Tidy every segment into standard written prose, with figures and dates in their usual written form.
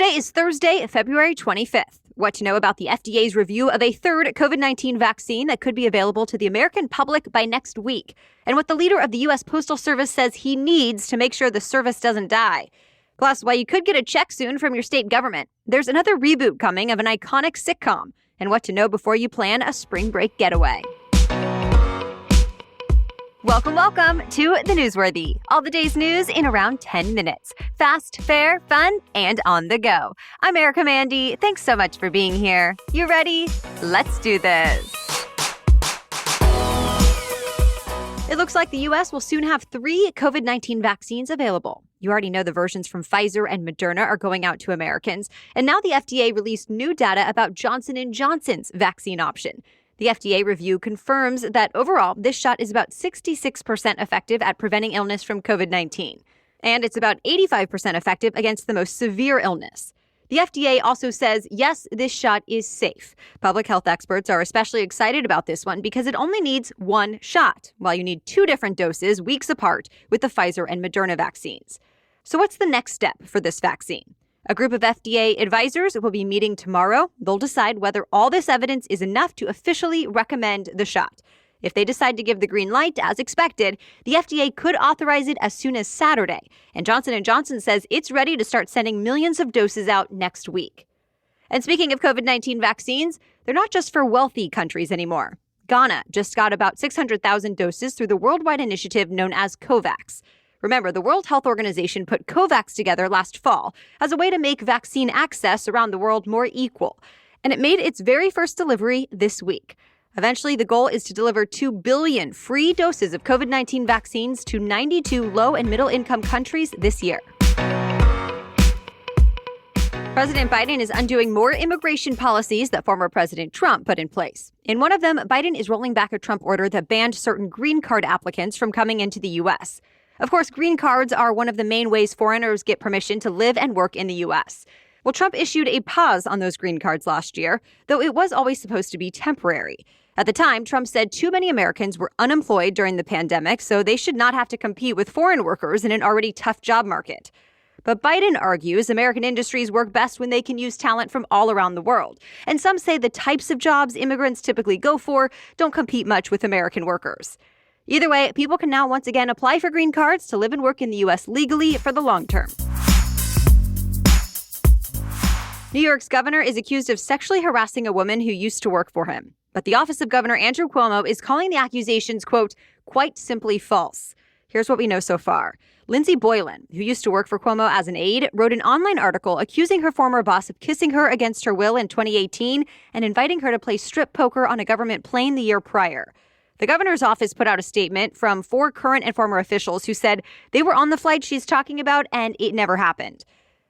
Today is Thursday, February 25th. What to know about the FDA's review of a third COVID-19 vaccine that could be available to the American public by next week, and what the leader of the U.S. Postal Service says he needs to make sure the service doesn't die. Plus, while you could get a check soon from your state government, there's another reboot coming of an iconic sitcom, and what to know before you plan a spring break getaway. Welcome to The Newsworthy. All the day's news in around 10 minutes. Fast, fair, fun, and on the go. I'm Erica Mandy. Thanks so much for being here. You ready? Let's do this. It looks like the U.S. will soon have 3 COVID-19 vaccines available. You already know the versions from Pfizer and Moderna are going out to Americans. And now the FDA released new data about Johnson & Johnson's vaccine option. The FDA review confirms that overall, this shot is about 66% effective at preventing illness from COVID-19. And it's about 85% effective against the most severe illness. The FDA also says, yes, this shot is safe. Public health experts are especially excited about this one because it only needs 1 shot, while you need 2 different doses weeks apart with the Pfizer and Moderna vaccines. So what's the next step for this vaccine? A group of FDA advisors will be meeting tomorrow. They'll decide whether all this evidence is enough to officially recommend the shot. If they decide to give the green light, as expected, the FDA could authorize it as soon as Saturday. And Johnson & Johnson says it's ready to start sending millions of doses out next week. And speaking of COVID-19 vaccines, they're not just for wealthy countries anymore. Ghana just got about 600,000 doses through the worldwide initiative known as COVAX. Remember, the World Health Organization put COVAX together last fall as a way to make vaccine access around the world more equal. And it made its very first delivery this week. Eventually, the goal is to deliver 2 billion free doses of COVID-19 vaccines to 92 low- and middle-income countries this year. President Biden is undoing more immigration policies that former President Trump put in place. In one of them, Biden is rolling back a Trump order that banned certain green card applicants from coming into the U.S. Of course, green cards are one of the main ways foreigners get permission to live and work in the U.S. Well, Trump issued a pause on those green cards last year, though it was always supposed to be temporary. At the time, Trump said too many Americans were unemployed during the pandemic, so they should not have to compete with foreign workers in an already tough job market. But Biden argues American industries work best when they can use talent from all around the world. And some say the types of jobs immigrants typically go for don't compete much with American workers. Either way, people can now once again apply for green cards to live and work in the U.S. legally for the long term. New York's governor is accused of sexually harassing a woman who used to work for him. But the office of Governor Andrew Cuomo is calling the accusations, quote, quite simply false. Here's what we know so far. Lindsay Boylan, who used to work for Cuomo as an aide, wrote an online article accusing her former boss of kissing her against her will in 2018 and inviting her to play strip poker on a government plane the year prior. The governor's office put out a statement from 4 current and former officials who said they were on the flight she's talking about and it never happened.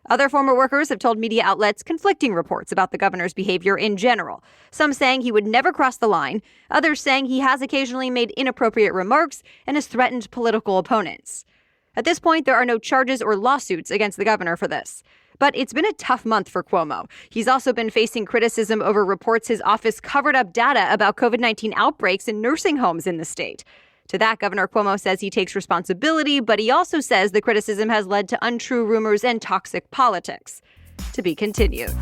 Other former workers have told media outlets conflicting reports about the governor's behavior in general. Some saying he would never cross the line, others saying he has occasionally made inappropriate remarks and has threatened political opponents. At this point, there are no charges or lawsuits against the governor for this. But it's been a tough month for Cuomo. He's also been facing criticism over reports his office covered up data about COVID-19 outbreaks in nursing homes in the state. To that, Governor Cuomo says he takes responsibility, but he also says the criticism has led to untrue rumors and toxic politics. To be continued.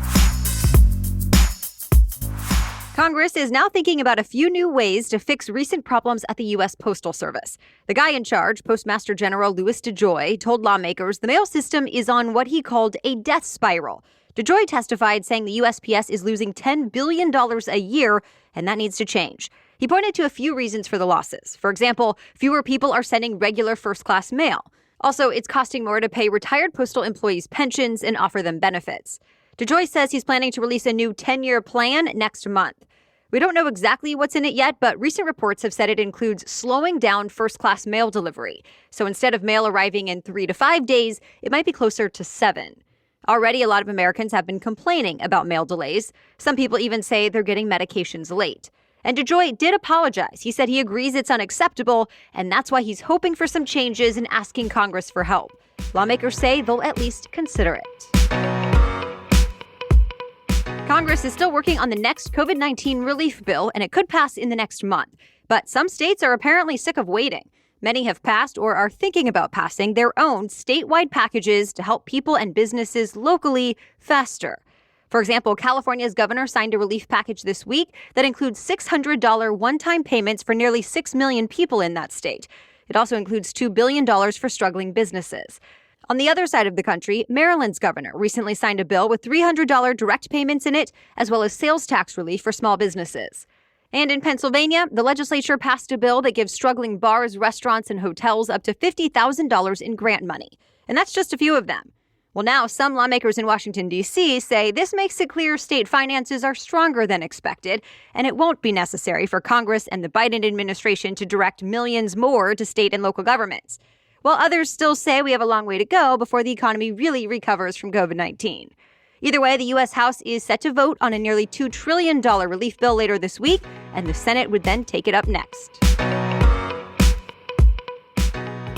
Congress is now thinking about a few new ways to fix recent problems at the U.S. Postal Service. The guy in charge, Postmaster General Louis DeJoy, told lawmakers the mail system is on what he called a death spiral. DeJoy testified saying the USPS is losing $10 billion a year, and that needs to change. He pointed to a few reasons for the losses. For example, fewer people are sending regular first-class mail. Also, it's costing more to pay retired postal employees pensions and offer them benefits. DeJoy says he's planning to release a new 10-year plan next month. We don't know exactly what's in it yet, but recent reports have said it includes slowing down first-class mail delivery. So instead of mail arriving in 3 to 5 days, it might be closer to 7. Already, a lot of Americans have been complaining about mail delays. Some people even say they're getting medications late. And DeJoy did apologize. He said he agrees it's unacceptable, and that's why he's hoping for some changes and asking Congress for help. Lawmakers say they'll at least consider it. Congress is still working on the next COVID-19 relief bill, and it could pass in the next month. But some states are apparently sick of waiting. Many have passed or are thinking about passing their own statewide packages to help people and businesses locally faster. For example, California's governor signed a relief package this week that includes $600 one-time payments for nearly 6 million people in that state. It also includes $2 billion for struggling businesses. On the other side of the country, Maryland's governor recently signed a bill with $300 direct payments in it, as well as sales tax relief for small businesses. And in Pennsylvania, the legislature passed a bill that gives struggling bars, restaurants, and hotels up to $50,000 in grant money. And that's just a few of them. Well, now some lawmakers in Washington, D.C. say this makes it clear state finances are stronger than expected, and it won't be necessary for Congress and the Biden administration to direct millions more to state and local governments. While others still say we have a long way to go before the economy really recovers from COVID-19. Either way, the U.S. House is set to vote on a nearly $2 trillion relief bill later this week, and the Senate would then take it up next.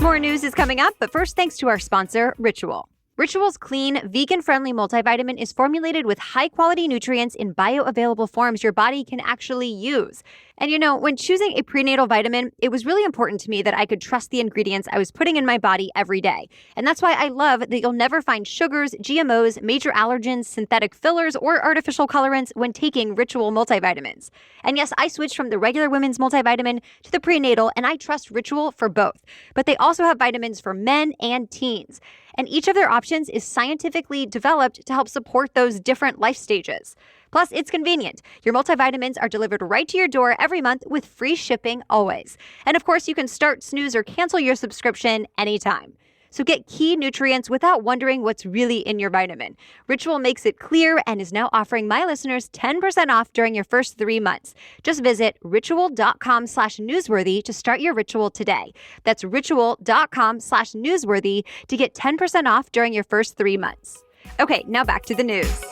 More news is coming up, but first, thanks to our sponsor, Ritual. Ritual's clean, vegan-friendly multivitamin is formulated with high-quality nutrients in bioavailable forms your body can actually use. And when choosing a prenatal vitamin, it was really important to me that I could trust the ingredients I was putting in my body every day. And that's why I love that you'll never find sugars, GMOs, major allergens, synthetic fillers, or artificial colorants when taking Ritual multivitamins. And yes, I switched from the regular women's multivitamin to the prenatal, and I trust Ritual for both. But they also have vitamins for men and teens. And each of their options is scientifically developed to help support those different life stages. Plus, it's convenient. Your multivitamins are delivered right to your door every month with free shipping always. And of course, you can start, snooze, or cancel your subscription anytime. So get key nutrients without wondering what's really in your vitamin. Ritual makes it clear and is now offering my listeners 10% off during your first 3 months. Just visit ritual.com/newsworthy to start your Ritual today. That's ritual.com/newsworthy to get 10% off during your first 3 months. Okay, now back to the news.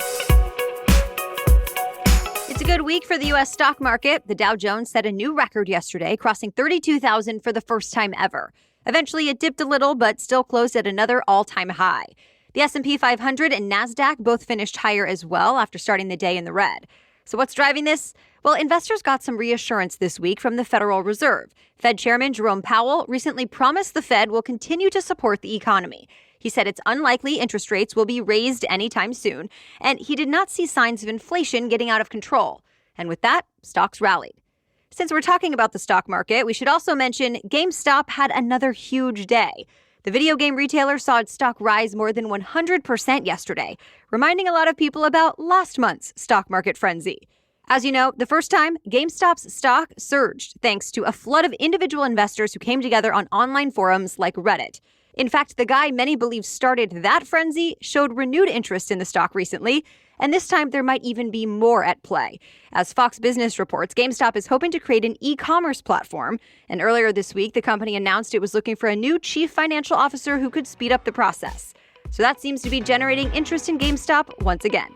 It's a good week for the U.S. stock market. The Dow Jones set a new record yesterday, crossing 32,000 for the first time ever. Eventually, it dipped a little, but still closed at another all-time high. The S&P 500 and NASDAQ both finished higher as well after starting the day in the red. So what's driving this? Well, investors got some reassurance this week from the Federal Reserve. Fed Chairman Jerome Powell recently promised the Fed will continue to support the economy. He said it's unlikely interest rates will be raised anytime soon, and he did not see signs of inflation getting out of control. And with that, stocks rallied. Since we're talking about the stock market, we should also mention GameStop had another huge day. The video game retailer saw its stock rise more than 100% yesterday, reminding a lot of people about last month's stock market frenzy. As you know, the first time, GameStop's stock surged thanks to a flood of individual investors who came together on online forums like Reddit. In fact, the guy many believe started that frenzy showed renewed interest in the stock recently, and this time there might even be more at play. As Fox Business reports, GameStop is hoping to create an e-commerce platform, and earlier this week, the company announced it was looking for a new chief financial officer who could speed up the process. So that seems to be generating interest in GameStop once again.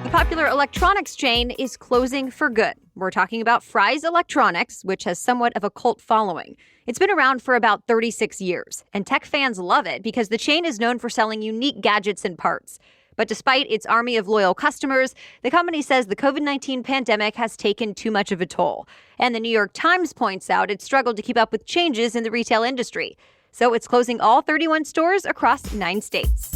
The popular electronics chain is closing for good. We're talking about Fry's Electronics, which has somewhat of a cult following. It's been around for about 36 years, and tech fans love it because the chain is known for selling unique gadgets and parts. But despite its army of loyal customers, the company says the COVID-19 pandemic has taken too much of a toll. And the New York Times points out it struggled to keep up with changes in the retail industry. So it's closing all 31 stores across 9 states.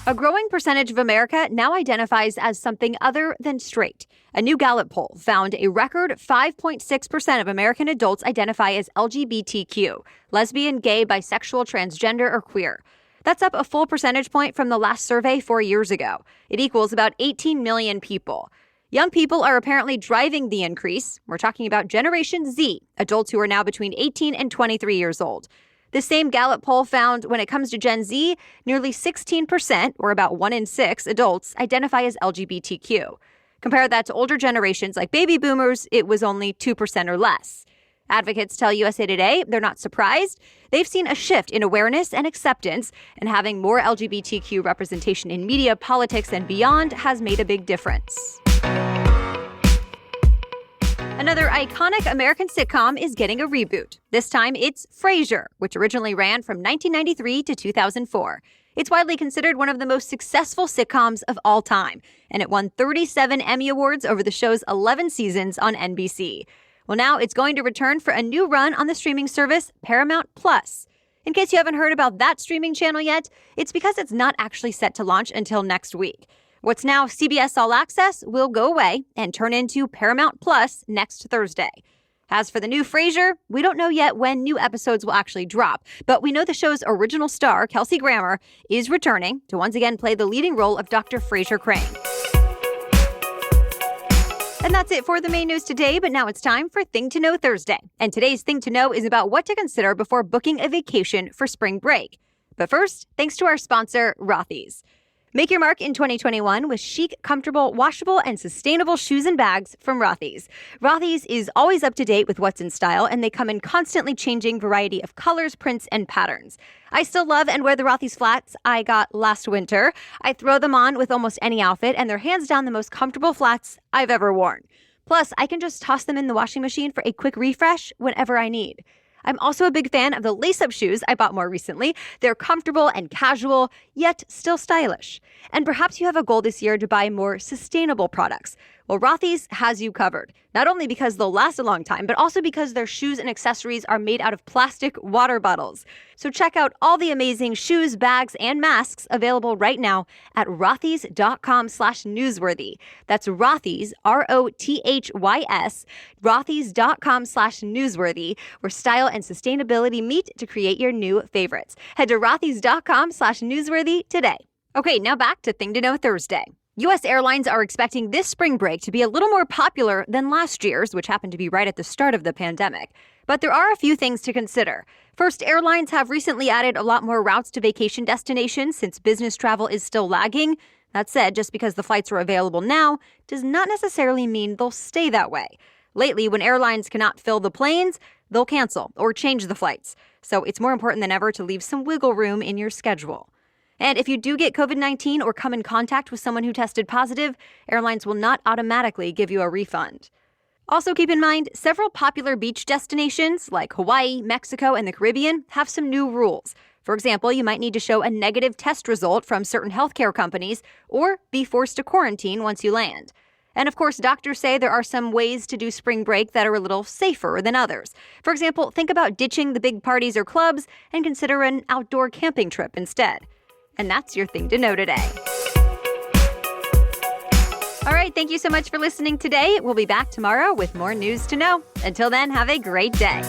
A growing percentage of America now identifies as something other than straight. A new Gallup poll found a record 5.6% of American adults identify as LGBTQ, lesbian, gay, bisexual, transgender, or queer. That's up a full percentage point from the last survey 4 years ago. It equals about 18 million people. Young people are apparently driving the increase. We're talking about Generation Z, adults who are now between 18 and 23 years old. The same Gallup poll found when it comes to Gen Z, nearly 16%, or about 1 in 6 adults, identify as LGBTQ. Compare that to older generations like baby boomers, it was only 2% or less. Advocates tell USA Today they're not surprised. They've seen a shift in awareness and acceptance, and having more LGBTQ representation in media, politics, and beyond has made a big difference. Another iconic American sitcom is getting a reboot. This time, it's Frasier, which originally ran from 1993 to 2004. It's widely considered one of the most successful sitcoms of all time, and it won 37 Emmy Awards over the show's 11 seasons on NBC. Well, now it's going to return for a new run on the streaming service Paramount+. In case you haven't heard about that streaming channel yet, it's because it's not actually set to launch until next week. What's now CBS All Access will go away and turn into Paramount Plus next Thursday. As for the new Frasier, we don't know yet when new episodes will actually drop, but we know the show's original star, Kelsey Grammer, is returning to once again play the leading role of Dr. Frasier Crane. And that's it for the main news today, but now it's time for Thing to Know Thursday. And today's Thing to Know is about what to consider before booking a vacation for spring break. But first, thanks to our sponsor, Rothy's. Make your mark in 2021 with chic, comfortable, washable, and sustainable shoes and bags from Rothy's. Rothy's is always up to date with what's in style, and they come in constantly changing variety of colors, prints, and patterns. I still love and wear the Rothy's flats I got last winter. I throw them on with almost any outfit, and they're hands down the most comfortable flats I've ever worn. Plus, I can just toss them in the washing machine for a quick refresh whenever I need. I'm also a big fan of the lace-up shoes I bought more recently. They're comfortable and casual, yet still stylish. And perhaps you have a goal this year to buy more sustainable products. Well, Rothy's has you covered, not only because they'll last a long time, but also because their shoes and accessories are made out of plastic water bottles. So check out all the amazing shoes, bags, and masks available right now at rothys.com/newsworthy. That's Rothys, Rothys, rothys.com/newsworthy, where style and sustainability meet to create your new favorites. Head to rothys.com/newsworthy today. Okay, now back to Thing to Know Thursday. U.S. airlines are expecting this spring break to be a little more popular than last year's, which happened to be right at the start of the pandemic. But there are a few things to consider. First, airlines have recently added a lot more routes to vacation destinations since business travel is still lagging. That said, just because the flights are available now does not necessarily mean they'll stay that way. Lately, when airlines cannot fill the planes, they'll cancel or change the flights. So it's more important than ever to leave some wiggle room in your schedule. And if you do get COVID-19 or come in contact with someone who tested positive, airlines will not automatically give you a refund. Also keep in mind, several popular beach destinations like Hawaii, Mexico, and the Caribbean have some new rules. For example, you might need to show a negative test result from certain healthcare companies or be forced to quarantine once you land. And of course, doctors say there are some ways to do spring break that are a little safer than others. For example, think about ditching the big parties or clubs and consider an outdoor camping trip instead. And that's your Thing to Know today. All right, thank you so much for listening today. We'll be back tomorrow with more news to know. Until then, have a great day.